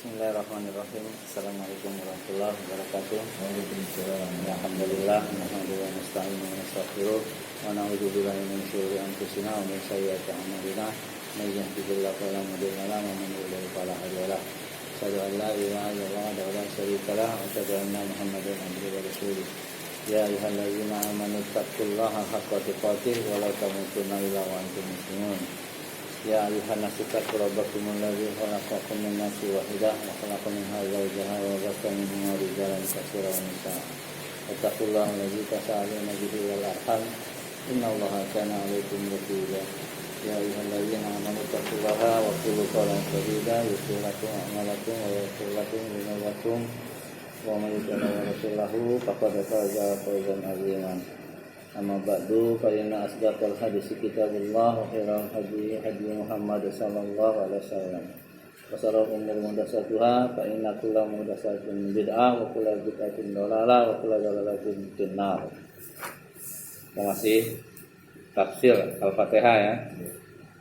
Bismillahirrahmanirrahim. Assalamualaikum warahmatullahi wabarakatuh. Waalaikumsalam. Alhamdulillah, nahmaduhu wa nasta'inuhu wa nastaghfiruh wa na'udzu billahi min shururi anfusina wa min sayyiati a'malina. May yahdihillahu fala mudilla lahu wa man yudlil fala hadiya lahu. Asyhadu an la ilaha illallah wa la syarika lahu wa asyhadu anna Muhammadan abduhu wa rasuluh. Ya ayyuhallazina amanu taqullaha haqqa tuqatih wa la tamutunna illa wa antum muslimun. Ya ayuhan nasu taqu rabbakum alladzi khalaqakum min nafsin wahidah wa khalaqa minha zawjaha wa bassa minhuma rijalan katsiran wa nisaa. Wattaqullaha alladzi tasaaluna bihi wal arham innallaha kana 'alaykum raqiba. Ya ayyuhallazina amanu taqullaha wa qulu qawlan sadida yuslih lakum a'malakum wa yaghfir lakum dhunubakum wa may yuti' Allaha wa rasulahu faqad faza fawzan 'aziman. Amma ba'du fa inna asdaqal hadits kitabullah wa khairal hadi hadi Muhammad sallallahu alaihi wasallam. Wa sharral umuri muhdatsatuha fa inna kulla muhdatsatin bid'ah wa kulla bid'atin dhalalah wa kulla dhalalatin finnar. Kita masih tafsir Al-Fatihah ya.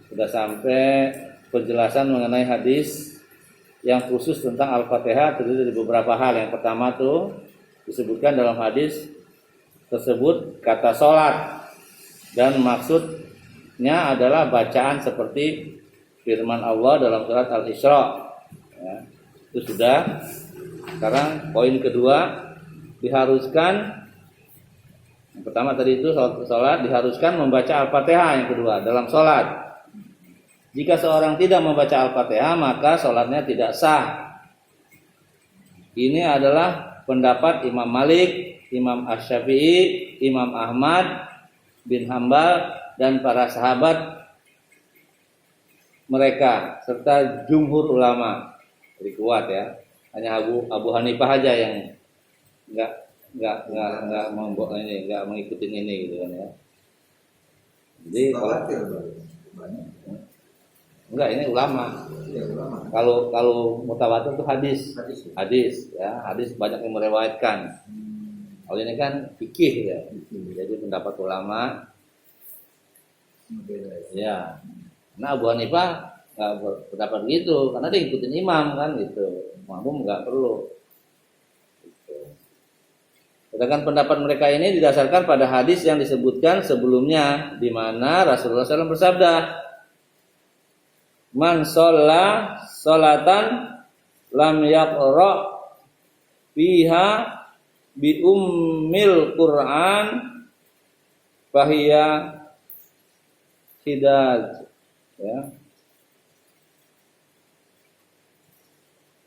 Sudah sampai penjelasan mengenai hadis yang khusus tentang Al-Fatihah terdiri dari beberapa hal. Yang pertama tuh disebutkan dalam hadis tersebut kata sholat, dan maksudnya adalah bacaan seperti firman Allah dalam surat Al-Isra ya, itu sudah. Sekarang poin kedua, diharuskan, yang pertama tadi itu sholat diharuskan membaca Al-Fatihah. Yang kedua dalam sholat, jika seorang tidak membaca Al-Fatihah maka sholatnya tidak sah. Ini adalah pendapat Imam Malik, Imam Asy-Syafi'i, Imam Ahmad bin Hambal, dan para sahabat mereka serta jumhur ulama. Jadi kuat ya. Hanya Abu Hanifah aja yang enggak mengikuti ini gitu kan ya. Jadi enggak, ini ulama. Ya, ulama. Kalau mutawatir itu hadis ya, hadis banyak yang meriwayatkan. Kalau ini kan fikih ya, jadi pendapat ulama. Ya, nah Abu Hanifah nggak berpendapat gitu, karena dia ngikutin imam kan gitu. Makmum nggak perlu. Gitu. Sedangkan pendapat mereka ini didasarkan pada hadis yang disebutkan sebelumnya, di mana Rasulullah SAW bersabda, "Man sholla sholatan lam yaqra fiha bi ummil Qur'an fahiya hidaj." Ya.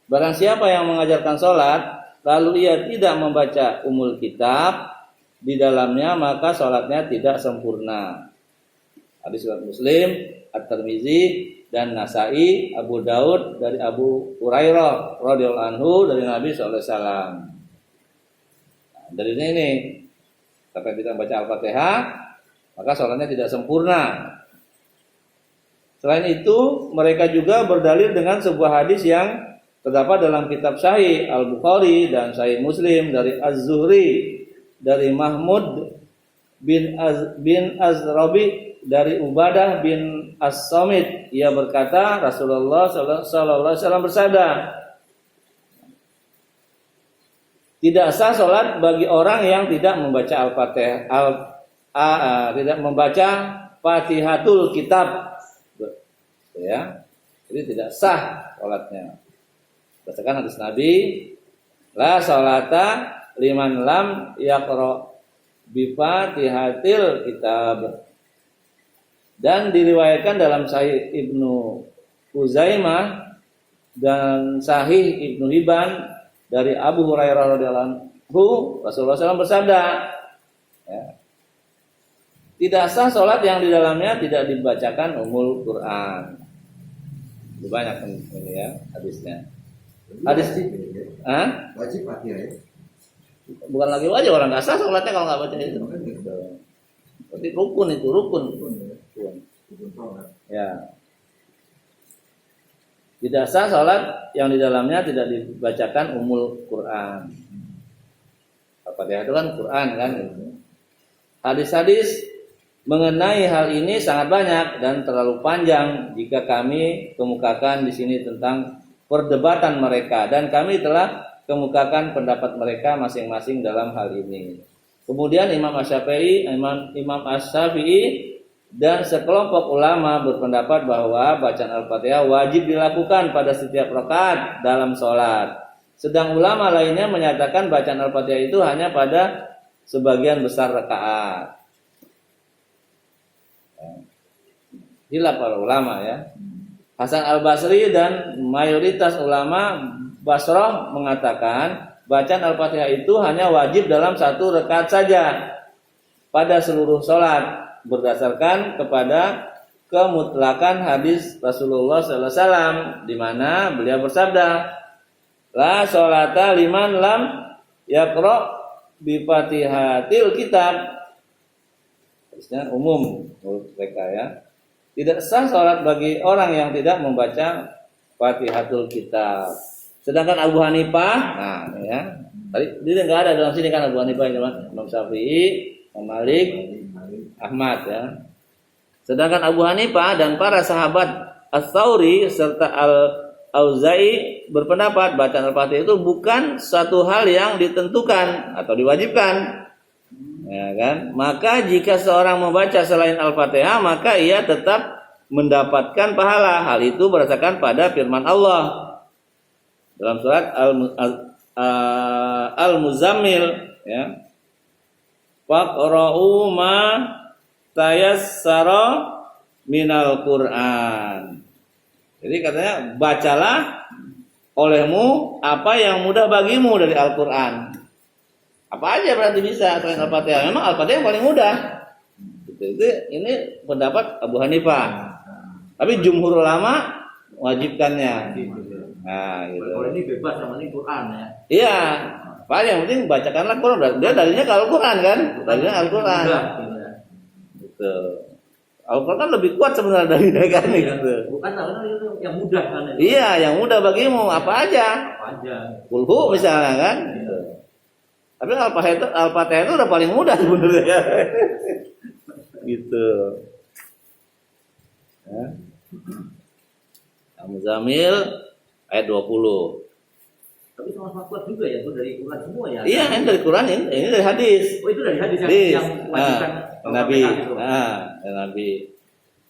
Barang siapa yang mengajarkan sholat lalu ia tidak membaca umul kitab di dalamnya, maka sholatnya tidak sempurna. Hadis riwayat Muslim, At-Tirmizi, dan Nasai, Abu Daud dari Abu Hurairah radhiyallahu anhu dari Nabi sallallahu alaihi wasallam. Dari ini kata kita baca Al-Fatihah maka sholatnya tidak sempurna. Selain itu mereka juga berdalil dengan sebuah hadis yang terdapat dalam kitab Sahih Al-Bukhari dan Sahih Muslim dari Az-Zuhri, dari Mahmud bin Azrabi, dari Ubadah bin As-Samit. Ia berkata Rasulullah sallallahu alaihi wasallam bersabda, tidak sah sholat bagi orang yang tidak membaca Al-Fatihah, tidak membaca Fatihatul Kitab, ya, jadi tidak sah sholatnya. Berdasarkan hadis Nabi, la sholata liman lam yaqra bi Fatihatil Kitab. Dan diriwayatkan dalam Sahih Ibnu Uzaimah dan Sahih Ibnu Hibban dari Abu Hurairah radhiyallahu anhu, Rasulullah SAW bersabda, ya, tidak sah sholat yang di dalamnya tidak dibacakan umul Quran. Itu banyak ini ya hadisnya. Hadis wajib Fatihah ya. Bukan lagi wajib, orang nggak sah sholatnya kalau nggak baca itu. Berarti rukun itu, rukun. Ya. Tidak sah sholat yang di dalamnya tidak dibacakan umul Quran. Al-Fatihah itu kan Quran kan. Hadis-hadis mengenai hal ini sangat banyak dan terlalu panjang jika kami kemukakan di sini tentang perdebatan mereka dan kami telah kemukakan pendapat mereka masing-masing dalam hal ini. Kemudian Imam Asy-Syafi'i, Imam Asy-Syafi'i dan sekelompok ulama berpendapat bahwa bacaan Al-Fatihah wajib dilakukan pada setiap rakaat dalam sholat. Sedang ulama lainnya menyatakan bacaan Al-Fatihah itu hanya pada sebagian besar rakaat. Inilah para ulama ya. Hasan Al-Basri dan mayoritas ulama Basrah mengatakan bacaan Al-Fatihah itu hanya wajib dalam satu rakaat saja pada seluruh sholat berdasarkan kepada kemutlakan hadis Rasulullah SAW di mana beliau bersabda, la sholata liman lam yaqra bi Fatihatil kitab. Hadisnya umum menurut mereka ya. Tidak sah sholat bagi orang yang tidak membaca Fatihatul kitab. Sedangkan Abu Hanifah, nah ya, tadi dia nggak ada dalam sini kan Abu Hanifah, Imam Syafi'i, Imam Malik, Ahmad ya. Sedangkan Abu Hanifah dan para sahabat Ats-Tsauri serta Al-Auza'i berpendapat bacaan Al-Fatihah itu bukan satu hal yang ditentukan atau diwajibkan. Ya kan? Maka jika seorang membaca selain Al-Fatihah maka ia tetap mendapatkan pahala. Hal itu berdasarkan pada firman Allah dalam surat Al-Muzammil ya. Faqra'u ma tayassara minal Qur'an. Jadi katanya bacalah olehmu apa yang mudah bagimu dari Al-Qur'an. Apa aja berarti bisa selain Al-Fatihah. Memang Al-Fatihah yang paling mudah. Ini pendapat Abu Hanifah. Tapi jumhur ulama wajibkannya. Nah, gitu. Kalau ini bebas sama ini Quran ya. Iya. Pak yang penting bacakanlah Quran. Dia dalilnya ke Al-Quran kan? Dalilnya Al-Quran. Gitu. Al-Quran kan lebih kuat sebenarnya dari mereka gitu. Bukan itu yang mudah kan? Iya, yang mudah bagimu apa aja. Apa aja. Kulhu misalnya kan. Gitu. Tapi Al-Fatihah itu udah paling mudah sebenarnya. Gitu. Ya. Al-Muzammil ayat 20. Tapi sama-sama kuat juga ya, itu dari Quran semua ya. Iya, ini dari Quran, ini dari hadis. Oh, itu dari hadis yang wajibkan Nabi. Nabi.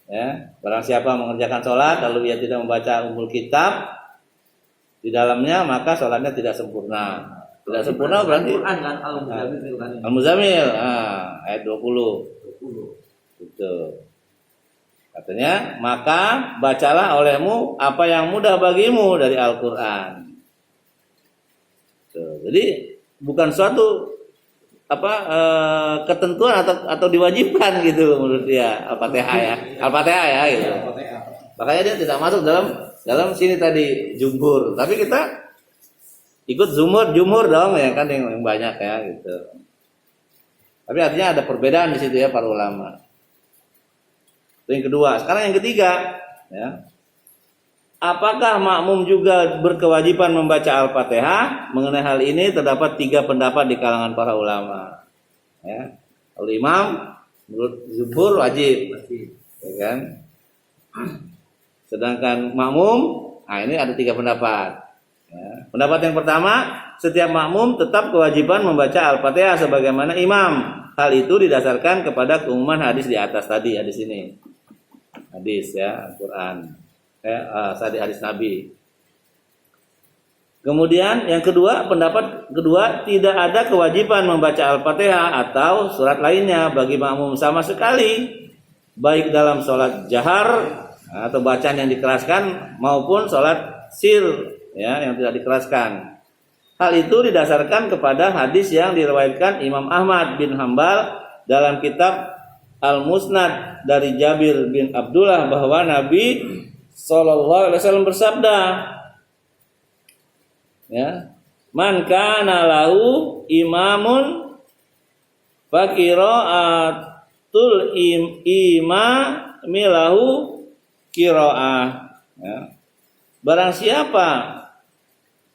Ya, barang siapa mengerjakan sholat lalu ia tidak membaca Ummul Kitab di dalamnya maka sholatnya tidak sempurna. Tidak sempurna berarti Quran kan Al-Muzammil kan. Al-Muzammil, ayat 20. Gitu. Katanya, maka bacalah olehmu apa yang mudah bagimu dari Al-Qur'an. Jadi bukan suatu ketentuan atau diwajibkan gitu menurut dia Al-Fatihah ya gitu. Makanya dia tidak masuk dalam sini tadi jumhur. Tapi kita ikut jumhur dong ya kan yang banyak ya gitu. Tapi artinya ada perbedaan di situ ya para ulama. Itu yang kedua. Sekarang yang ketiga ya. Apakah makmum juga berkewajiban membaca Al-Fatihah? Mengenai hal ini terdapat 3 pendapat di kalangan para ulama. Ya. Kalau imam menurut jumhur wajib, ya kan? Sedangkan makmum, ini ada 3 pendapat. Ya. Pendapat yang pertama, setiap makmum tetap kewajiban membaca Al-Fatihah sebagaimana imam. Hal itu didasarkan kepada keumuman hadis di atas tadi, hadis ini. Hadis ya, Al-Quran. Tadi hadis Nabi. Kemudian yang kedua, pendapat kedua, tidak ada kewajiban membaca Al-Fatihah atau surat lainnya bagi makmum sama sekali, baik dalam sholat jahar atau bacaan yang dikeraskan maupun sholat sir ya yang tidak dikeraskan. Hal itu didasarkan kepada hadis yang diriwayatkan Imam Ahmad bin Hambal dalam kitab Al-Musnad dari Jabir bin Abdullah bahwa Nabi Sallallahu Alaihi Wasallam bersabda, ya, man kana lahu imamun fakiraatul imamilahu qiraah. Ya. Barang siapa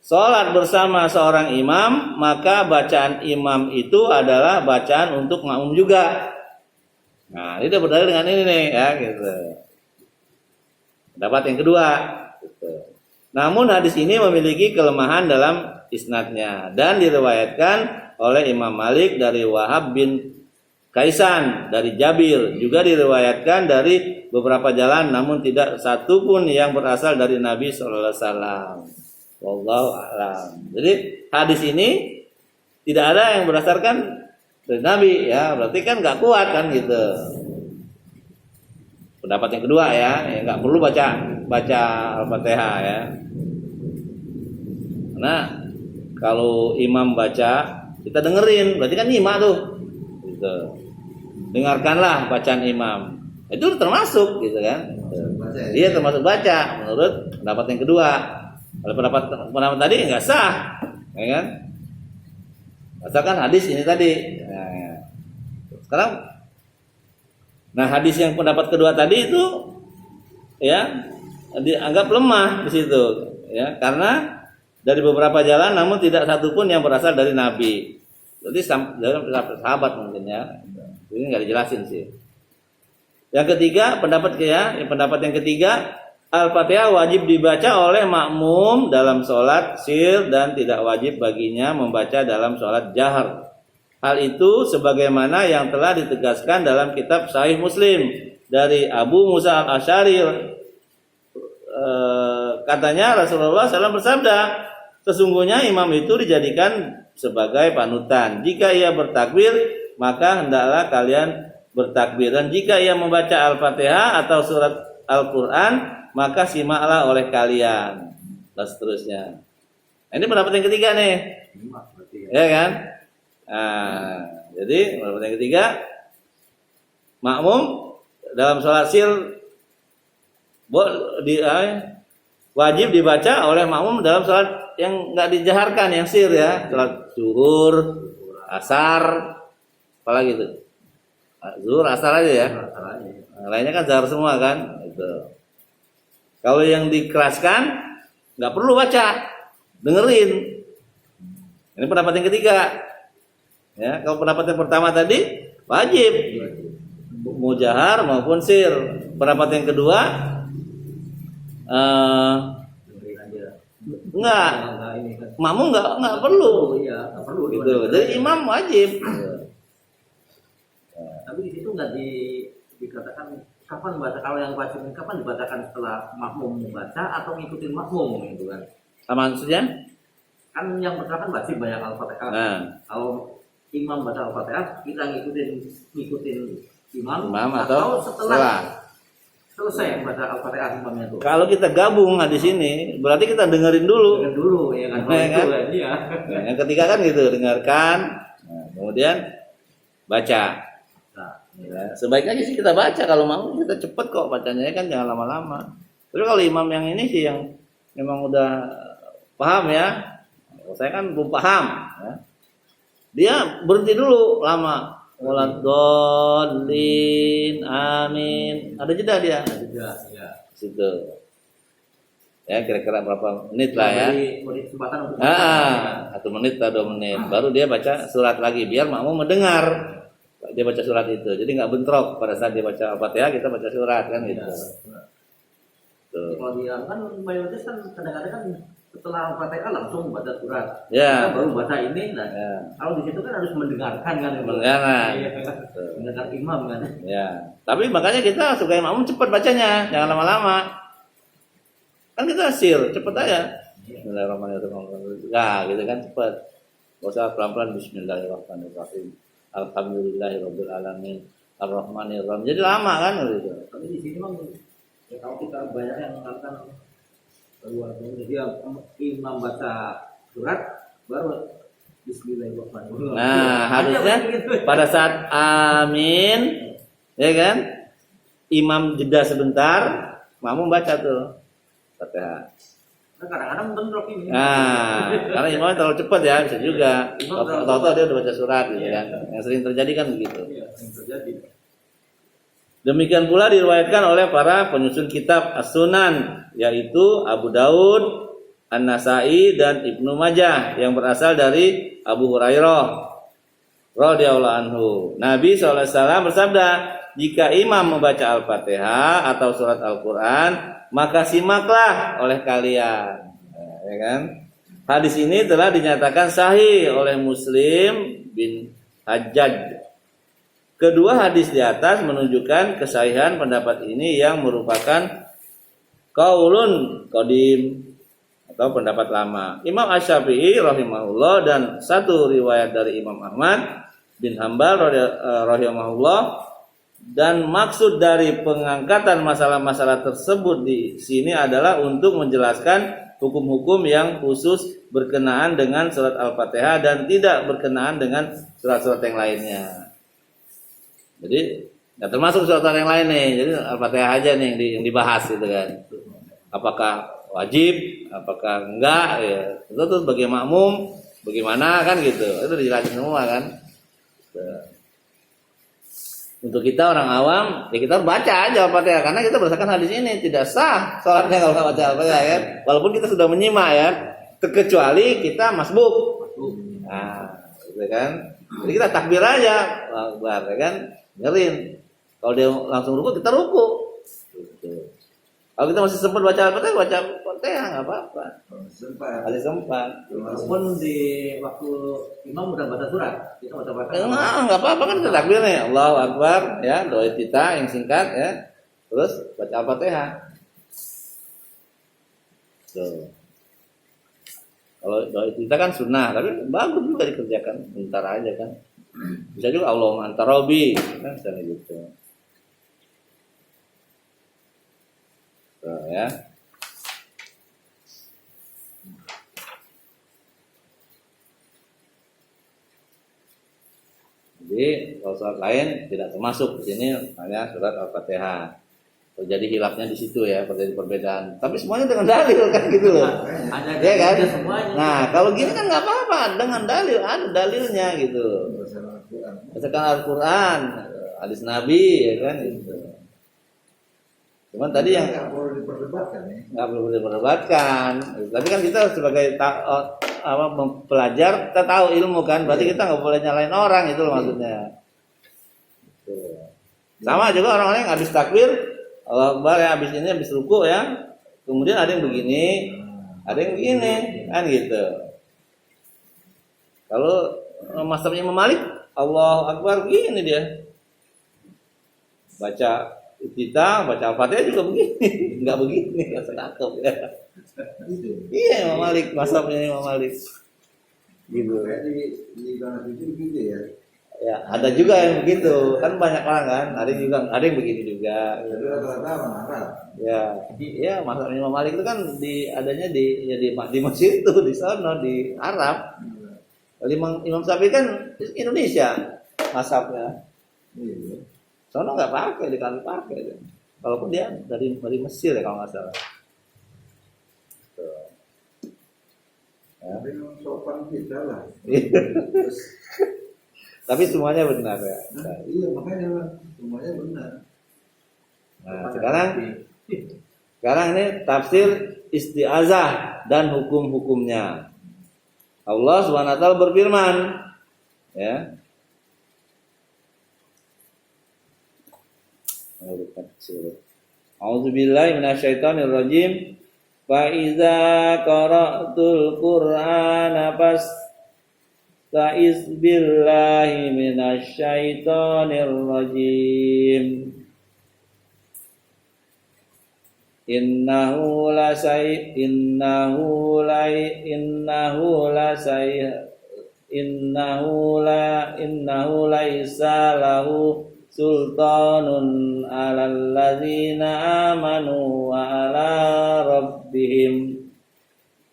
sholat bersama seorang imam, maka bacaan imam itu adalah bacaan untuk makmum juga. Nah, ini berdalil dengan ini nih, ya gitu. Pendapat yang kedua, gitu. Namun hadis ini memiliki kelemahan dalam isnadnya dan diriwayatkan oleh Imam Malik dari Wahab bin Kaisan dari Jabir, juga diriwayatkan dari beberapa jalan namun tidak satu pun yang berasal dari Nabi sallallahu alaihi wasallam. Wallahu a'lam. Jadi hadis ini tidak ada yang berdasarkan dari Nabi ya, berarti kan nggak kuat kan gitu. Pendapat yang kedua ya nggak perlu baca Al-Fatihah ya. Karena kalau imam baca kita dengerin, berarti kan nyimak tuh. Gitu. Dengarkanlah bacaan imam. Itu termasuk gitu kan. Dia termasuk baca menurut pendapat yang kedua. Kalau pendapat tadi nggak sah, ya kan? Asalkan hadis ini tadi. Nah, sekarang, nah hadis yang pendapat kedua tadi itu, ya dianggap lemah di situ, ya karena dari beberapa jalan, namun tidak satupun yang berasal dari Nabi. Jadi dalam sahabat mungkin ya. Ini nggak dijelasin sih. Yang ketiga, pendapat yang ketiga, Al-Fatihah wajib dibaca oleh makmum dalam sholat sir dan tidak wajib baginya membaca dalam sholat jahar. Hal itu sebagaimana yang telah ditegaskan dalam kitab Sahih Muslim dari Abu Musa al-Asy'ari. Katanya Rasulullah SAW bersabda, sesungguhnya imam itu dijadikan sebagai panutan. Jika ia bertakbir, maka hendaklah kalian bertakbir. Dan jika ia membaca Al-Fatihah atau surat Al-Quran, maka simaklah oleh kalian. Dan seterusnya. Nah, ini pendapat yang ketiga nih. Ya kan? Nah, jadi pendapat yang ketiga, makmum dalam sholat sir wajib dibaca oleh makmum dalam sholat yang nggak dijaharkan, yang sir ya, sholat zuhur, asar, apalagi itu, zuhur, asar aja ya. Lainnya kan zahar semua kan. Gitu. Kalau yang dikeraskan nggak perlu baca, dengerin. Ini pendapat yang ketiga. Ya, kalau pendapat yang pertama tadi wajib, mau jahar maupun sir. Pendapat yang kedua enggak, makmum enggak perlu. Iya, enggak perlu. Gitu. Jadi imam wajib. Tapi di situ enggak dikatakan kapan baca, kalau yang baca kapan dibacakan, setelah makmum membaca atau ngikutin makmum gitu kan. Sama maksudnya? Kan yang pertama kan wajib banyak Al-Fatihah. Nah. Kalau imam baca Al-Fatihah, kita ngikutin imam atau setelah selesai baca Al-Fatihah imamnya tuh. Kalau kita gabung di sini, berarti kita dengerin dulu. Dengerin dulu ya kan. Ya, kan? Ya. Nah, yang ketiga kan gitu, dengarkan, nah, kemudian baca. Nah, Ya, sebaiknya sih kita baca, kalau mau kita cepet kok bacanya kan, jangan lama-lama. Tapi kalau imam yang ini sih yang memang udah paham ya, saya kan belum paham ya. Dia berhenti dulu lama. Waladhdallin, amin. Ada jeda dia. ya. Situ. Ya, kira-kira berapa menit lah ya. Beri kesempatan untuk 1 menit atau 2 menit. Baru dia baca surat lagi biar makmum mendengar. Dia baca surat itu. Jadi nggak bentrok pada saat dia baca Al-Fatihah, kita baca surat kan gitu. Tuh. Kalau dia kan mayoritas kan kadang-kadang kan setelah Al-Fatihah langsung baca surat. Ya. Kita baru baca ini, nah. Ya. Kalau di situ kan harus mendengarkan kan. Mendengarkan. Iya. Mendengar imam kan. Ya. Tapi makanya kita suka makmum cepat bacanya, jangan lama-lama. Kan kita sir, cepet aja. Bismillahirrahmanirrahim. Nah, gitu kan cepet. Gak usah pelan-pelan. Bismillahirrahmanirrahim. Alhamdulillahirabbil alamin. Ar-Rahmanir-Rahim. Jadi lama kan gitu. Tapi di sini memang ya, kalau kita banyak yang mengatakan keluar dia imam baca surat baru Bismillahirrahmanirrahim. Nah, harusnya pada saat amin, ya kan? Imam jeda sebentar, makmum baca tuh Fatihah. Nah, kadang-kadang bentrok ini. Nah, karena imamnya terlalu cepat ya, bisa juga. Tahu-tahu dia udah baca surat gitu kan. Yang sering terjadi kan begitu. Iya, yang terjadi. Demikian pula diriwayatkan oleh para penyusun kitab As-Sunan, yaitu Abu Daud, An-Nasai dan Ibnu Majah yang berasal dari Abu Hurairah radhiyallahu anhu. Nabi SAW bersabda, jika imam membaca Al-Fatihah atau surat Al-Quran, maka simaklah oleh kalian. Ya kan? Hadis ini telah dinyatakan sahih oleh Muslim bin Hajjaj. Kedua hadis di atas menunjukkan kesahihan pendapat ini yang merupakan qaulun qadim atau pendapat lama. Imam Asy-Syafi'i rahimahullah dan satu riwayat dari Imam Ahmad bin Hambal rahimahullah, dan maksud dari pengangkatan masalah-masalah tersebut di sini adalah untuk menjelaskan hukum-hukum yang khusus berkenaan dengan surat Al-Fatihah dan tidak berkenaan dengan surat-surat yang lainnya. Jadi nggak termasuk surat yang lain nih. Jadi Al-Fatihah aja nih yang dibahas gitu kan. Apakah wajib, apakah enggak ya. Itu bagi makmum bagaimana kan gitu. Itu dijelasin semua kan. Untuk kita orang awam ya kita baca aja Al-Fatihah karena kita berdasarkan hadis ini tidak sah sholatnya kalau nggak baca Al-Fatihah ya. Walaupun kita sudah menyimak ya, terkecuali kita masbuk. Nah, gitu kan. Jadi kita takbir aja, Akbar ya kan. Dengerin. Kalau dia langsung ruku, kita ruku. Gitu. Kalau kita masih sempat baca Al-Fatihah, baca Al-Fatihah nggak apa-apa. Sempat. Masih sempat. Walaupun di waktu imam udah baca surat, kita baca Fatihah. Nggak apa-apa kan kita takbir nih. Allahu Akbar ya, doa kita yang singkat ya. Terus baca Al-Fatihah. Tuh. Kalau doa kita kan sunnah, tapi bagus juga dikerjakan. Bentar aja kan. Bisa juga Allahumma anta rabbi kan misalnya gitu. Tuh, ya. Jadi kalau surat lain tidak termasuk di sini hanya surat Al-Fatihah. Terjadi hilafnya di situ ya, terjadi perbedaan. Tapi semuanya dengan dalil kan gitu loh. Ada Ya kan? semuanya. Nah, kalau gini kan nggak apa-apa, dengan dalil ada dalilnya gitu. Berdasarkan Al-Qur'an, hadis Nabi ya kan gitu. Cuman tadi yang nggak perlu diperdebatkan ya. nggak perlu diperdebatkan. Tapi kan kita sebagai pelajar kita tahu ilmu kan, berarti kita nggak boleh nyalain orang itu loh maksudnya. Sama juga orang-orang yang habis takbir, Allah Akbar ya, habis ini habis ruku ya, kemudian ada yang begini, ada yang begini, kan gitu. Kalau mazhabnya Imam Malik, Allah Akbar begini dia, baca kita baca Al-Fatihah juga begini, nggak begini, nggak senakep ya. Iya Imam Malik, mazhabnya Imam Malik. Gitu. Kayak di Tanah Suci gitu ya. Ya, ada juga yang begitu. Kan banyak orang kan, ada yang begini juga. Tapi rata-rata orang Arab. Ya, iya mazhabnya Imam Malik itu kan adanya di Mesir itu, di sana di Arab. Kalau Imam Syafi'i kan Indonesia mazhabnya. Iya. Sono nggak pakai, dikali pakai. Walaupun dia dari Mesir ya kalau nggak salah. Tuh. Ya. Tapi sopan kita lah. Tapi semuanya benar ya. Nah, iya makanya semuanya benar. Nah, sekarang ini tafsir isti'azah dan hukum-hukumnya. Allah Subhanahu wa taala berfirman, ya. A'udzubillahi minasyaitonir rajim. Fa iza qara'tul Qur'ana fasta'iz billahi minasyaitonir rajim. Innahu laisa lahu sultanun alal ladzina amanu wa ala rabbihim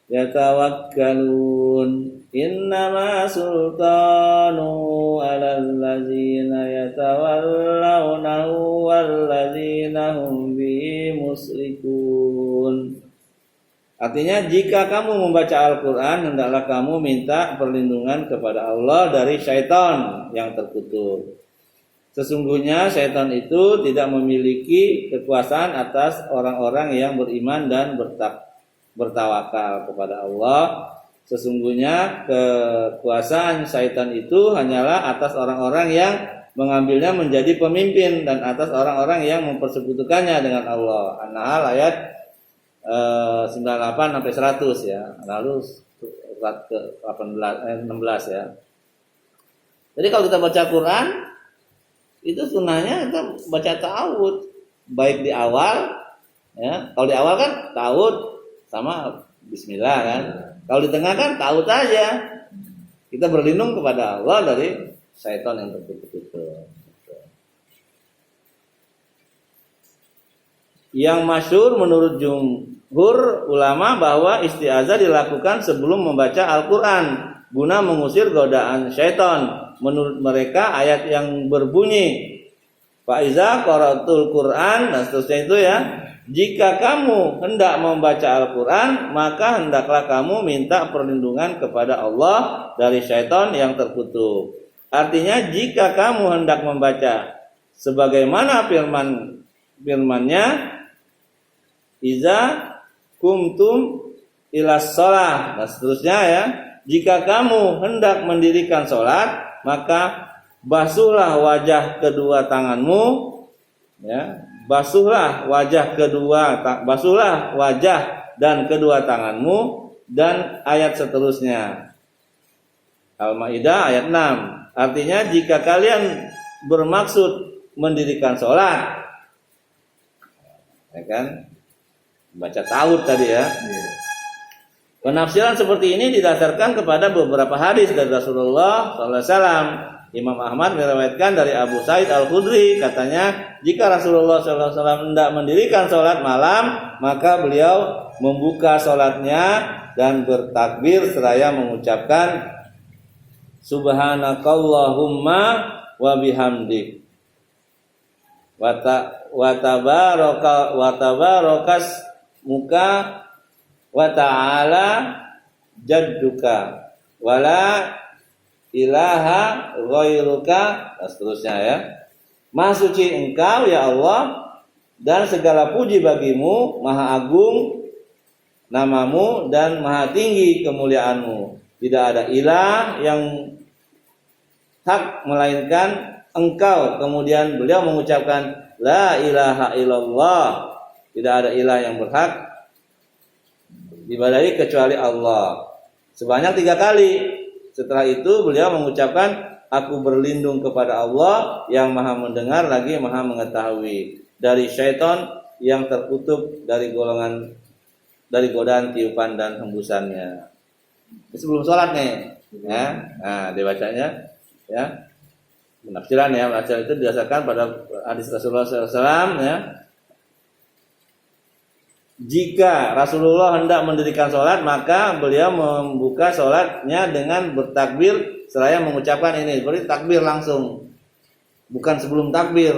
yatawakkalun. Innama sultanu alal ladzina yatawallawnahu wal ladzina hum bihi musyrikun. Artinya jika kamu membaca Al-Quran, hendaklah kamu minta perlindungan kepada Allah dari syaitan yang terkutuk. Sesungguhnya syaitan itu tidak memiliki kekuasaan atas orang-orang yang beriman dan bertawakal kepada Allah. Sesungguhnya kekuasaan syaitan itu hanyalah atas orang-orang yang mengambilnya menjadi pemimpin dan atas orang-orang yang mempersekutukannya dengan Allah. An-Nahl ayat 98 sampai 100 ya. Lalu surat ke 16 ya. Jadi kalau kita baca Quran itu sunnahnya kita baca ta'awud baik di awal ya. Kalau di awal kan ta'awud sama bismillah kan. Kalau di tengah kan ta'awud aja. Kita berlindung kepada Allah dari syaitan yang terkutuk itu. Yang masyhur menurut jumhur ulama bahwa isti'azah dilakukan sebelum membaca Al-Quran guna mengusir godaan syaitan. Menurut mereka ayat yang berbunyi Fa'iza qara'tul Quran dan seterusnya itu ya. Jika kamu hendak membaca Al-Quran maka hendaklah kamu minta perlindungan kepada Allah dari syaitan yang terkutuk. Artinya jika kamu hendak membaca sebagaimana firman-nya Iza kumtum ilas sholah dan seterusnya ya. Jika kamu hendak mendirikan sholat maka basuhlah wajah kedua tanganmu ya. Basuhlah wajah dan kedua tanganmu dan ayat seterusnya. Al-Maidah ayat 6. Artinya jika kalian bermaksud mendirikan sholat ya kan baca ta'awud tadi ya. Penafsiran seperti ini didasarkan kepada beberapa hadis dari Rasulullah SAW. Imam Ahmad meriwayatkan dari Abu Sa'id Al-Khudri katanya jika Rasulullah SAW hendak mendirikan sholat malam maka beliau membuka sholatnya dan bertakbir seraya mengucapkan Subhanakallahumma wa bihamdik wa tabarakas muka wa ta'ala jadduka wala ilaha ghairuka dan seterusnya ya. Maha suci engkau ya Allah dan segala puji bagimu, maha agung namamu dan maha tinggi kemuliaanmu. Tidak ada ilah yang hak melainkan engkau. Kemudian beliau mengucapkan la ilaha illallah. Tidak ada ilah yang berhak diibadahi kecuali Allah. Sebanyak 3 kali. Setelah itu beliau mengucapkan aku berlindung kepada Allah yang maha mendengar lagi maha mengetahui dari syaitan yang terkutuk dari godaan tiupan dan hembusannya. Ini sebelum sholat nih ya. Nah dibacanya ya. Penafsiran itu didasarkan pada hadis Rasulullah SAW ya. Jika Rasulullah hendak mendirikan sholat maka beliau membuka sholatnya dengan bertakbir seraya mengucapkan ini. Berarti takbir langsung, bukan sebelum takbir.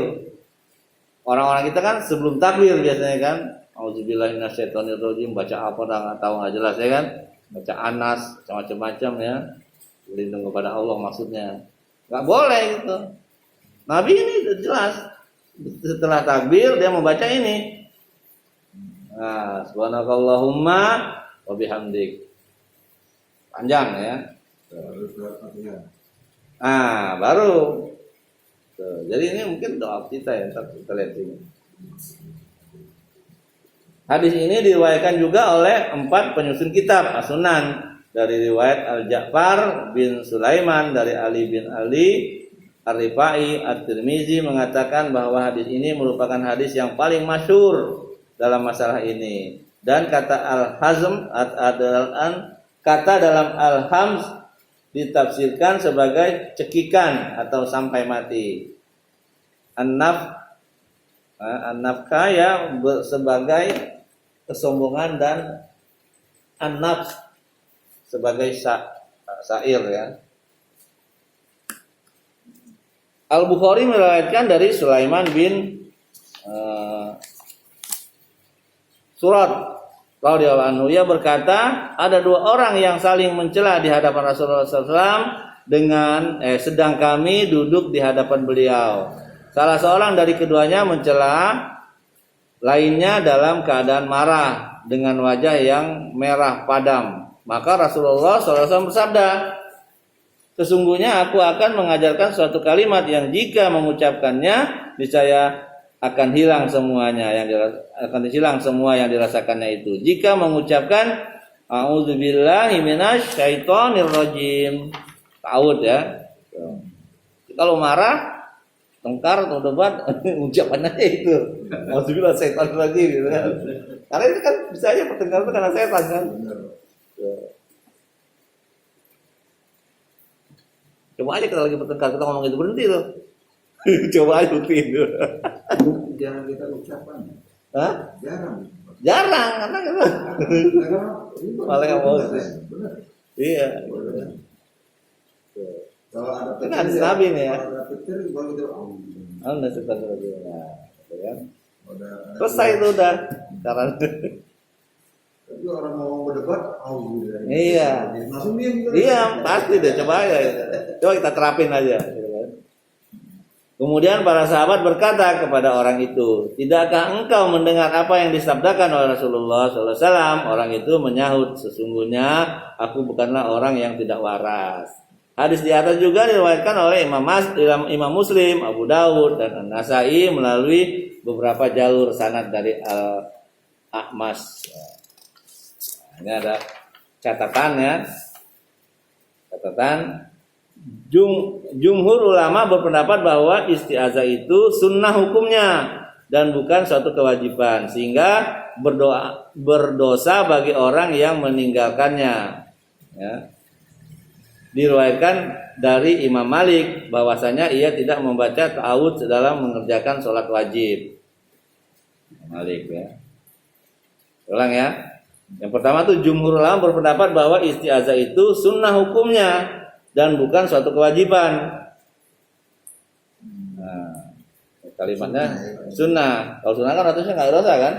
Orang-orang kita kan sebelum takbir biasanya kan. Auzubillahi minasyaitonirrajim, baca apa dah nggak tahu nggak jelas ya kan. Baca Anas macam-macam ya. Berlindung kepada Allah maksudnya. Nggak boleh gitu. Nabi ini jelas setelah takbir dia membaca ini. Nah, subhanakallahumma wa bihamdik. Panjang ya. Nah, baru. Tuh, jadi ini mungkin doa kita ya, kita lihat ini. Hadis ini diriwayatkan juga oleh 4 penyusun kitab As-Sunan dari riwayat Al-Ja'far bin Sulaiman dari Ali bin Ali Ar-Rifai At-Tirmizi mengatakan bahwa hadis ini merupakan hadis yang paling masyhur dalam masalah ini. Dan kata Al-Hazm kata dalam Al-Hams ditafsirkan sebagai cekikan atau sampai mati. An-nafka ya sebagai kesombongan dan an-nafs sebagai syair ya. Al-Bukhari meriwayatkan dari Sulaiman bin Surat radhiyallahu anhu, ia berkata ada 2 orang yang saling mencela di hadapan Rasulullah SAW dengan sedang kami duduk di hadapan beliau. Salah seorang dari keduanya mencela lainnya dalam keadaan marah dengan wajah yang merah padam. Maka Rasulullah SAW bersabda, Sesungguhnya aku akan mengajarkan suatu kalimat yang jika mengucapkannya niscaya akan hilang semuanya akan hilang semua yang dirasakannya itu. Jika mengucapkan a'udzubillahi minasyaitonir rajim. Ta'awud ya. Kalau marah, tengkar atau debat, ucapan aja itu. A'udzubillahi minasyaitonir rajim gitu kan. Karena itu kan bisa aja pertengkaran itu karena setan kan. Coba aja kita lagi bertengkar, kita ngomong itu berhenti tuh. Coba aja buktiin tuh. Jarang kita ucapan. Hah? Jarang. Karena gitu. Malah emosi. Benar. Iya. Kalau ada Kan hadis Nabi nih ya. Kalau ada petir baru kita Anda setan lagi. Nah, gitu kan. Udah. Selesai itu udah. Karena Tapi orang mau berdebat, Iya. langsung diam. iya pasti deh, coba aja. Coba kita terapin aja. Gitu kan. Kemudian para sahabat berkata kepada orang itu, tidakkah engkau mendengar apa yang disabdakan oleh Rasulullah SAW? Orang itu menyahut, sesungguhnya aku bukanlah orang yang tidak waras. Hadis di atas juga diriwayatkan oleh Imam Muslim, Abu Dawud, dan An-Nasai melalui beberapa jalur sanad dari Al-A'mas. Ini ada catatannya. Catatan jumhur ulama berpendapat bahwa isti'azah itu sunnah hukumnya dan bukan suatu kewajiban, sehingga berdosa bagi orang yang meninggalkannya. Ya. Diriwayatkan dari Imam Malik bahwasanya ia tidak membaca ta'awudz dalam mengerjakan sholat wajib. Malik ya. Ulang ya. Yang pertama tuh jumhur ulama berpendapat bahwa isti'azah itu sunnah hukumnya dan bukan suatu kewajiban. Nah, kalimatnya sunnah. Kalau sunnah kan harusnya nggak dosa kan?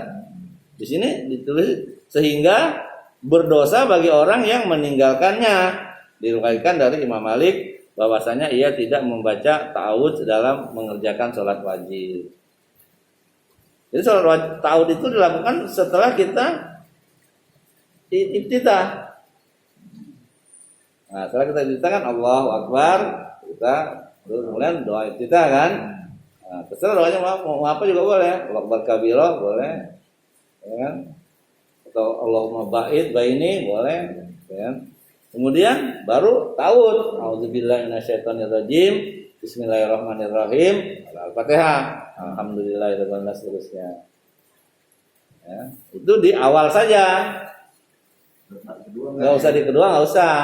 Di sini ditulis sehingga berdosa bagi orang yang meninggalkannya. Diriwayatkan dari Imam Malik bahwasanya ia tidak membaca ta'awudz dalam mengerjakan sholat wajib. Jadi sholat ta'awudz itu dilakukan setelah kita iftitah. Nah, setelah kita iftitah kan Allahu Akbar, kita kemudian doa iftitah kan. Nah, terserah doanya mau apa juga boleh. Allahu Akbar kabira boleh. Ya kan? Atau Allahumma ba'id baini boleh, ya kan? Kemudian baru ta'awudz. A'udzubillahi minasyaitonir rajim. Bismillahirrahmanirrahim. Al-Fatihah. Alhamdulillahirabbil alamin seterusnya. Ya, itu di awal saja. Nggak usah di kedua, nggak usah.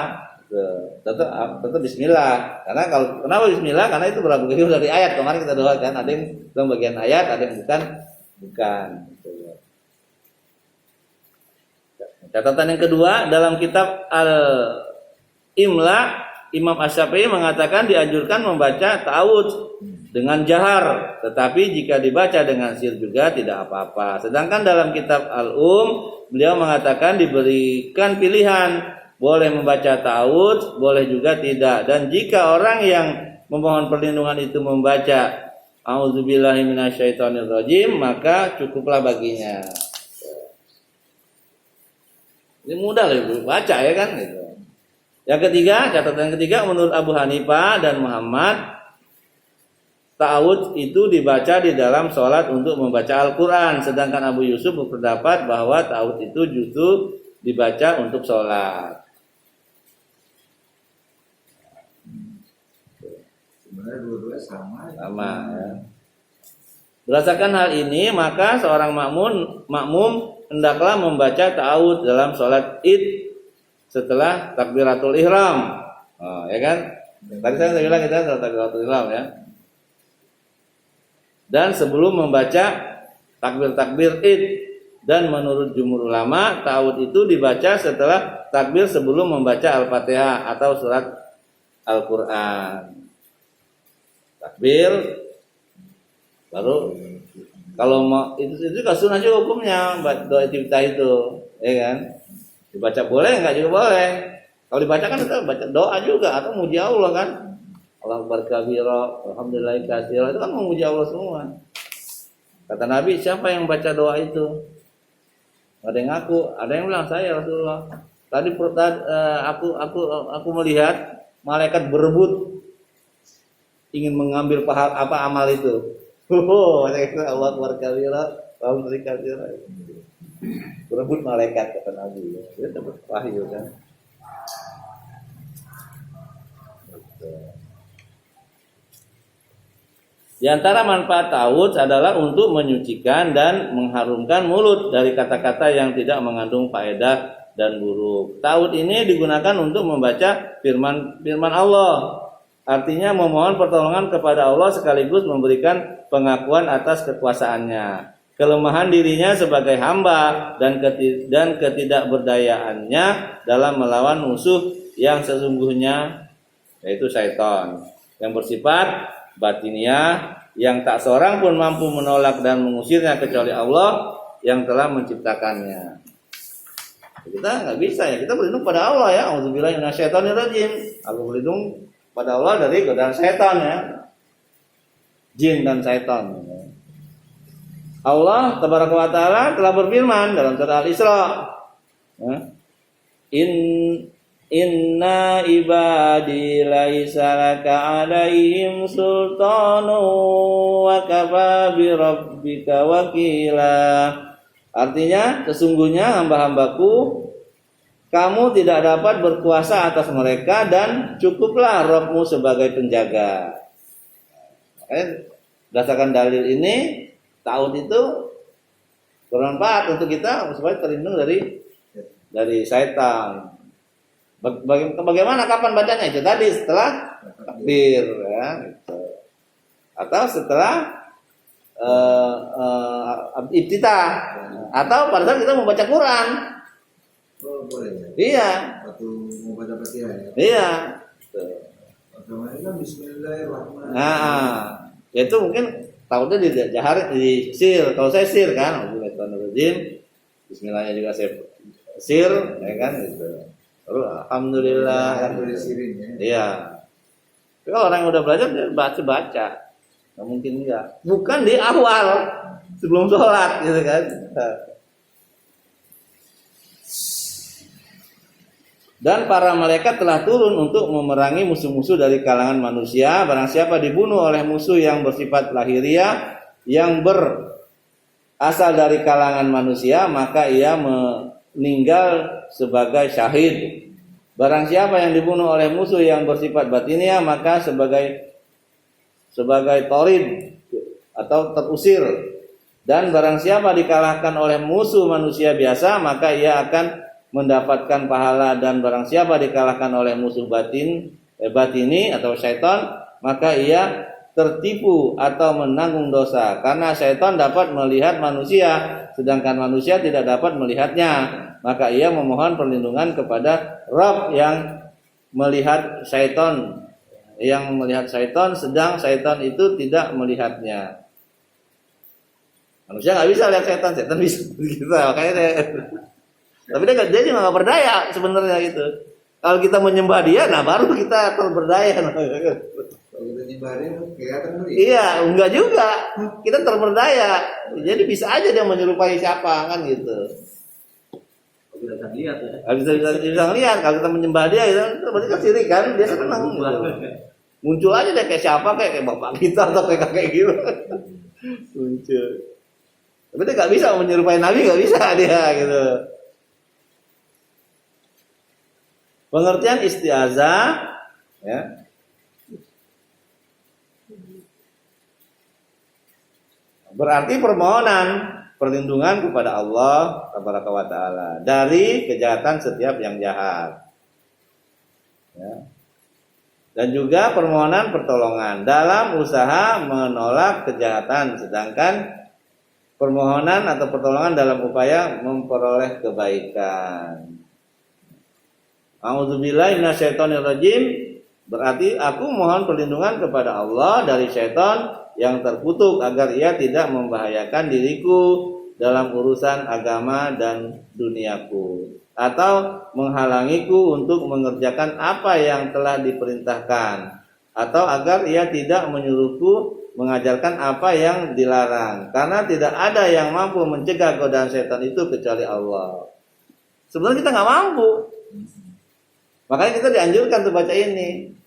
Tetap Bismillah. Karena kenapa Bismillah? Karena itu berlaku dari ayat kemarin kita doakan. Ada yang dalam bagian ayat, ada yang bukan. Catatan yang kedua dalam kitab Al-Imla, Imam Asy-Syafi'i mengatakan dianjurkan membaca ta'awudz dengan jahar, tetapi jika dibaca dengan sir juga tidak apa-apa. Sedangkan dalam kitab beliau mengatakan diberikan pilihan, boleh membaca ta'awudz, boleh juga tidak. Dan jika orang yang memohon perlindungan itu membaca a'udzubillahi minasyaitonirrajim, maka cukuplah baginya. Ini mudah loh baca ya kan gitu. Yang ketiga, catatan yang ketiga menurut Abu Hanifah dan Muhammad, ta'awudz itu dibaca di dalam sholat untuk membaca Al-Quran. Sedangkan Abu Yusuf berpendapat bahwa ta'awudz itu justru dibaca untuk sholat. Sebenarnya dua-duanya sama. Sama ya. Berdasarkan hal ini, maka seorang makmum hendaklah membaca ta'awudz dalam sholat Id setelah takbiratul ihram. Oh, ya kan? Tadi saya bilang kita setelah takbiratul ihram ya. Dan sebelum membaca takbir Id, dan menurut jumhur ulama ta'awudz itu dibaca setelah takbir sebelum membaca Al-Fatihah atau surat Al-Qur'an. Takbir baru kalau mau itu juga sunnah juga hukumnya doa iftitah itu, ya kan? Dibaca boleh enggak juga boleh. Kalau dibaca kan kita baca doa juga atau muji Allah kan. Allahu Akbar kabira, alhamdulillah katsira, itu kan memuji Allah semua. Kata Nabi, siapa yang baca doa itu? Ada yang ngaku, ada yang bilang saya Rasulullah. Tadi aku melihat malaikat berebut ingin mengambil amal itu. Allah Akbar kabira, Allahu kabira. Berebut malaikat kata Nabi. Dia dapat wahyu kan. Di antara manfaat ta'awudz adalah untuk menyucikan dan mengharumkan mulut dari kata-kata yang tidak mengandung faedah dan buruk. Ta'awudz ini digunakan untuk membaca firman Allah. Artinya memohon pertolongan kepada Allah sekaligus memberikan pengakuan atas kekuasaannya, kelemahan dirinya sebagai hamba dan ketidakberdayaannya dalam melawan musuh yang sesungguhnya, yaitu syaitan yang bersifat batiniah yang tak seorang pun mampu menolak dan mengusirnya kecuali Allah yang telah menciptakannya. Kita nggak bisa ya, kita berlindung pada Allah ya. Auzubillahi minasyaitonirrajim. Aku berlindung pada Allah dari godaan setan ya, jin dan setan. Allah Tabaraka wa Ta'ala telah berfirman dalam surah Al-Isra, Inna ibadi laisa laka alaihim sultanu wa kafa bi rabbika wakila. Artinya sesungguhnya hamba-hambaku kamu tidak dapat berkuasa atas mereka dan cukuplah Rabbmu sebagai penjaga. Berdasarkan dalil ini, ta'awudz itu bermanfaat untuk kita supaya terlindung dari syaitan. Bagaimana kapan bacanya? Itu tadi setelah takbir ya, gitu. Atau setelah ibtitah, atau pada saat kita membaca Quran. Oh, boleh ya? Iya. Waktu mau baca Fatihah ya? Iya. Pertama kan Bismillahirrahmanirrahim. Nah, itu mungkin takutnya di jahar, di sir. Kalau saya sir kan, Bismillahnya juga saya sir, ya kan gitu. Lalu alhamdulillah kan sirin ya. Iya. Tapi kalau orang yang udah belajar dia baca. Nggak mungkin enggak. Bukan di awal sebelum sholat gitu kan. Dan para malaikat telah turun untuk memerangi musuh-musuh dari kalangan manusia. Barang siapa dibunuh oleh musuh yang bersifat lahiriah yang berasal dari kalangan manusia, maka ia meninggal sebagai syahid. Barang siapa yang dibunuh oleh musuh yang bersifat batiniah, maka sebagai torid atau terusir. Dan barang siapa dikalahkan oleh musuh manusia biasa, maka ia akan mendapatkan pahala. Dan barang siapa dikalahkan oleh musuh batini atau syaitan, maka ia tertipu atau menanggung dosa. Karena syaitan dapat melihat manusia, sedangkan manusia tidak dapat melihatnya. Maka ia memohon perlindungan kepada Rabb yang melihat syaitan, sedang syaitan itu tidak melihatnya. Manusia nggak bisa lihat syaitan bisa gitu. Makanya tapi dia juga nggak berdaya sebenarnya gitu. Kalau kita menyembah dia, nah baru kita terberdaya. Kalau kita nyembah dia, kelihatan beri. Iya, enggak juga. Kita terberdaya. Jadi bisa aja dia menyerupai siapa kan gitu. Kita bisa lihat ya. Bisa lihat kalau kita menyembah dia itu berarti kan sirik kan, dia senang gitu. Muncul aja deh kayak siapa, kayak bapak kita atau kayak kakek gitu. Muncul. Tapi dia nggak bisa menyerupai Nabi, nggak bisa dia gitu. Pengertian istiazah ya. Berarti permohonan perlindungan kepada Allah Tabaraka wa Ta'ala dari kejahatan setiap yang jahat ya. Dan juga permohonan pertolongan dalam usaha menolak kejahatan, sedangkan permohonan atau pertolongan dalam upaya memperoleh kebaikan. A'udzubillahi minasyaitonirrajim berarti aku mohon perlindungan kepada Allah dari syaitan yang terkutuk agar ia tidak membahayakan diriku dalam urusan agama dan duniaku, atau menghalangiku untuk mengerjakan apa yang telah diperintahkan, atau agar ia tidak menyuruhku mengajarkan apa yang dilarang, karena tidak ada yang mampu mencegah godaan setan itu kecuali Allah. Sebenarnya kita nggak mampu. Makanya kita dianjurkan tuh baca ini.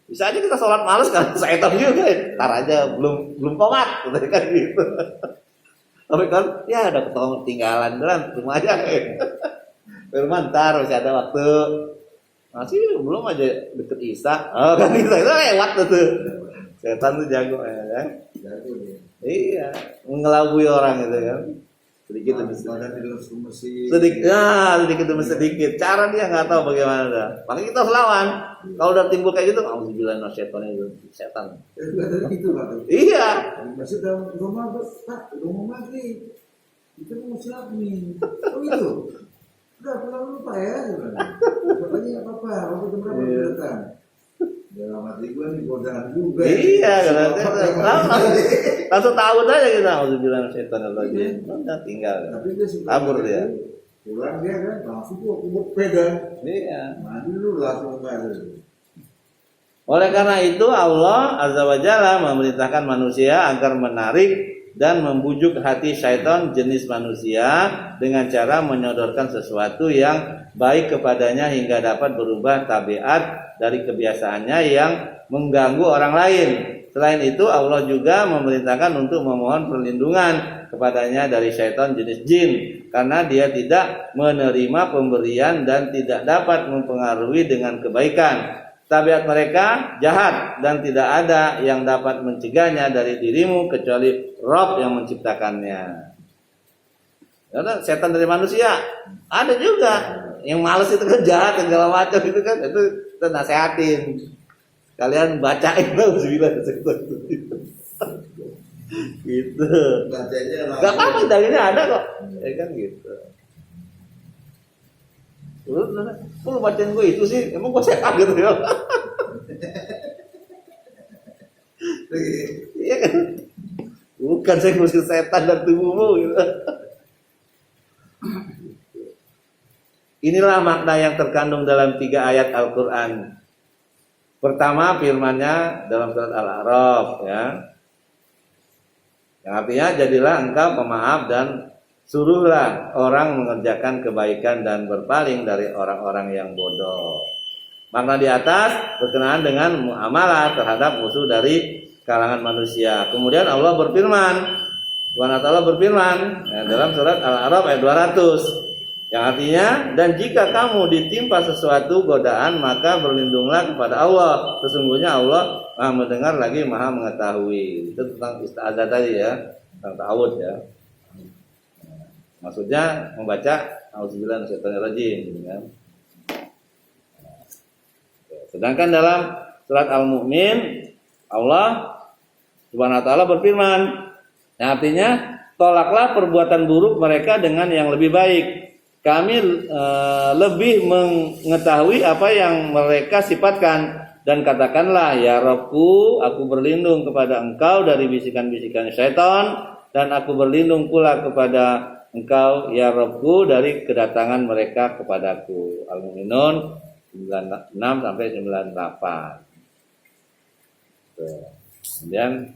Bisa aja kita sholat malas karena setan juga, ntar aja belum komat, kan gitu. Tapi kan ya ada ketinggalan kan, rumah aja. Firman ntar masih ada waktu, masih belum aja deket Isa, oh kan itu lewat tuh. Setan tuh jago ya kan. Jago dia. Iya, mengelabui orang gitu kan. Sedikit demi sedikit. Bahkan di dalam mesin. Sedikit demi sedikit. Cara dia nggak tahu bagaimana dah. Makanya kita harus lawan. Kalau udah timbul kayak gitu, auzubillahi minasyaitonir rajim, setan. Itu Pak. Iya. Masih dalam rumah Pak, rumah mati. Itu mau siap nih. Oh itu. Udah pulang dulu Pak ya. Katanya nggak apa-apa. Waktu jam berapa datang? Dalam hati gue nih godaan juga. Iya, langsung tahu aja kita auzubillahi minasyaitonir rajim. Udah tinggal. Tapi dia sudah Kabur dia. pulang dia kan langsung tuh aku pegang. Iya. Mandi dulu langsung balik. Oleh karena itu Allah Azza wa Jalla memerintahkan manusia agar menarik dan membujuk hati syaitan jenis manusia dengan cara menyodorkan sesuatu yang baik kepadanya hingga dapat berubah tabiat dari kebiasaannya yang mengganggu orang lain. Selain itu Allah juga memerintahkan untuk memohon perlindungan kepadanya dari syaitan jenis jin karena dia tidak menerima pemberian dan tidak dapat mempengaruhi dengan kebaikan. Tabiat mereka jahat dan tidak ada yang dapat mencegahnya dari dirimu kecuali Rabb yang menciptakannya. Karena setan dari manusia ada juga yang malas itu kan jahat dan segala macam itu kan, itu kita nasehatin. Kalian bacain lah bismillah gitu. Bacanya Gak apa-apa dalilnya ada kok. Ya kan gitu. Lu bacain gue itu sih, emang gue setan gitu ya? Iya kan? Bukan saya ngusir setan dan tubuhmu gitu. Inilah makna yang terkandung dalam 3 ayat Al-Quran. Pertama firmannya dalam surat Al-A'raf ya. Yang artinya jadilah engkau pemaaf dan suruhlah orang mengerjakan kebaikan dan berpaling dari orang-orang yang bodoh. Makna di atas berkenaan dengan muamalah terhadap musuh dari kalangan manusia. Kemudian Allah berfirman, Subhanahu wa ta'ala berfirman ya, dalam surat Al-A'raf ayat 200. Yang artinya, dan jika kamu ditimpa sesuatu godaan, maka berlindunglah kepada Allah. Sesungguhnya Allah Maha mendengar lagi Maha mengetahui. Itu tentang isti'adzah tadi ya, tentang ta'awudz ya. Maksudnya membaca auzubillahi minasyaitonir rajim gitu kan. Sedangkan dalam surat Al-Mu'min Allah Subhanahu wa ta'ala berfirman, yang artinya tolaklah perbuatan buruk mereka dengan yang lebih baik. Kami lebih mengetahui apa yang mereka sifatkan dan katakanlah ya Rabbku, aku berlindung kepada Engkau dari bisikan-bisikan syaitan dan aku berlindung pula kepada Engkau ya Rabbku dari kedatangan mereka kepadaku. Al-Mu'minun 96 sampai 98. Kemudian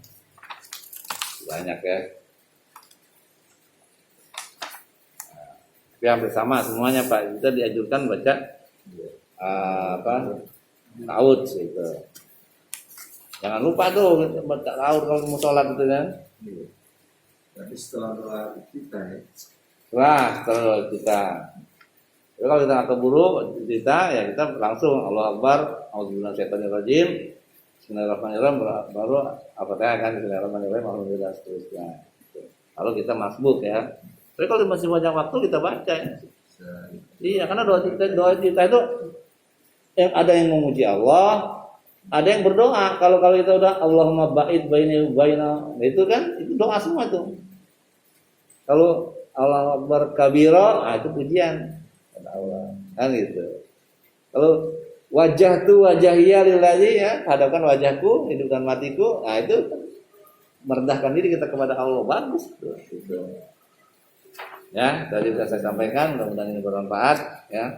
banyak ya. Tapi hampir sama semuanya Pak. Kita dianjurkan baca ta'awudz gitu. Jangan lupa tuh baca ta'awudz kalau mau sholat itu kan. Tapi setelah doa kita ya. Setelah kita. Jadi kalau kita nggak keburu kita ya kita langsung Allah Akbar, auzubillahi minasyaitonir rajim, bismillahirrahmanirrahim, baru Al-Fatihah kan, bismillahirrahmanirrahim, alhamdulillah seterusnya. Lalu kita masbuk ya. Tapi kalau masih banyak waktu kita baca ya. Iya, karena doa kita itu yang ada yang memuji Allah, ada yang berdoa. Kalau kita udah Allahumma ba'id baini wa baina, itu kan itu doa semua tuh. Kalau Allah Akbar kabira, itu pujian kepada Allah. Kan gitu. Kalau wajahiyya lillahi ya, hadapkan wajahku, hidupkan matiku, nah itu merendahkan diri kita kepada Allah, bagus tuh gitu. Ya, tadi sudah saya sampaikan, mudah-mudahan ini bermanfaat ya.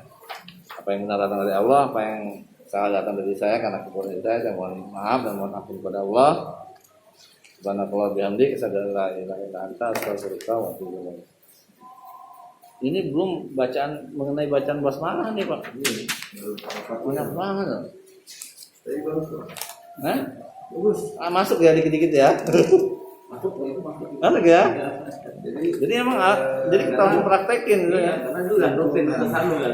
Apa yang benar datang dari Allah, apa yang salah datang dari saya karena kekurangan saya mohon maaf dan mohon ampun kepada Allah. Subhanallahi bihamdihi, asyhadu an la ilaha illa anta, astaghfiruka wa atubu ilaik. Ini belum bacaan mengenai bacaan basmalah nih Pak. Banyak banget loh. Tapi bagus kok. Hah? Bagus. Masuk ya dikit-dikit ya. Masuk itu masuk. Masuk ya. Jadi Jadi emang jadi kita harus praktekin gitu ya. Karena itu udah rutin kesan lu kan.